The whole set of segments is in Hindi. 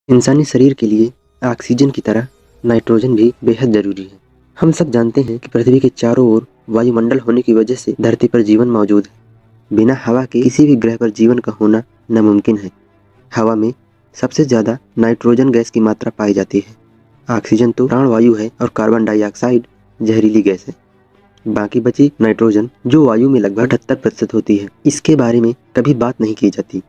इंसानी शरीर के लिए ऑक्सीजन की तरह नाइट्रोजन भी बेहद जरूरी है। हम सब जानते हैं कि पृथ्वी के चारों ओर वायुमंडल होने की वजह से धरती पर जीवन मौजूद है। बिना हवा के किसी भी ग्रह पर जीवन का होना नामुमकिन है। हवा में सबसे ज्यादा नाइट्रोजन गैस की मात्रा पाई जाती है। ऑक्सीजन तो प्राणवायु है और कार्बन डाइऑक्साइड जहरीली गैस है। बाकी बची नाइट्रोजन जो वायु में लगभग 78% होती है, इसके बारे में कभी बात नहीं की जाती।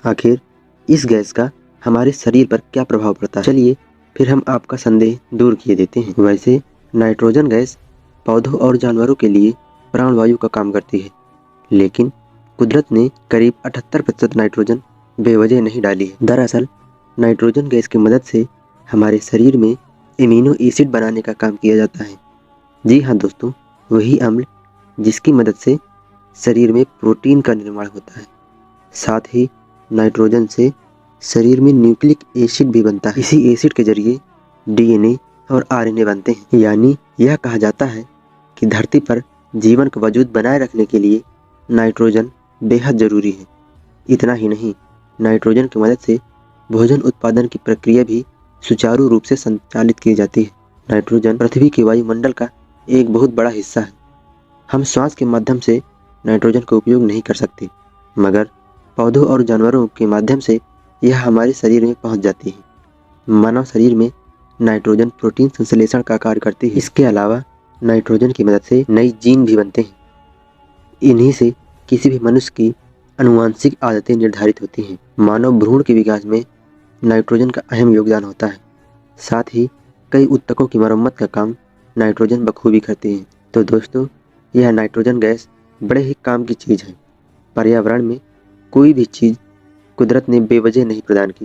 आखिर इस गैस का हमारे शरीर पर क्या प्रभाव पड़ता है, चलिए फिर हम आपका संदेह दूर किए देते हैं। वैसे नाइट्रोजन गैस पौधों और जानवरों के लिए प्राणवायु का काम करती है, लेकिन कुदरत ने करीब 78% नाइट्रोजन बेवजह नहीं डाली है। दरअसल नाइट्रोजन गैस की मदद से हमारे शरीर में एमिनो एसिड बनाने का काम किया जाता है। जी हाँ दोस्तों, वही अम्ल जिसकी मदद से शरीर में प्रोटीन का निर्माण होता है। साथ ही नाइट्रोजन से शरीर में न्यूक्लिक एसिड भी बनता है। इसी एसिड के जरिए डीएनए और आरएनए बनते हैं। यानी यह कहा जाता है कि धरती पर जीवन का वजूद बनाए रखने के लिए नाइट्रोजन बेहद जरूरी है। इतना ही नहीं, नाइट्रोजन की मदद से भोजन उत्पादन की प्रक्रिया भी सुचारू रूप से संचालित की जाती है। नाइट्रोजन पृथ्वी के वायुमंडल का एक बहुत बड़ा हिस्सा है। हम श्वास के माध्यम से नाइट्रोजन का उपयोग नहीं कर सकते, मगर पौधों और जानवरों के माध्यम से यह हमारे शरीर में पहुंच जाती है। मानव शरीर में नाइट्रोजन प्रोटीन संश्लेषण का कार्य करती है। इसके अलावा नाइट्रोजन की मदद से नई जीन भी बनते हैं। इन्हीं से किसी भी मनुष्य की आनुवांशिक आदतें निर्धारित होती हैं। मानव भ्रूण के विकास में नाइट्रोजन का अहम योगदान होता है। साथ ही कई ऊतकों की मरम्मत का काम नाइट्रोजन बखूबी करती है। तो दोस्तों, यह नाइट्रोजन गैस बड़े ही काम की चीज़ है। पर्यावरण में कोई भी चीज़ कुदरत ने बेवजह नहीं प्रदान की।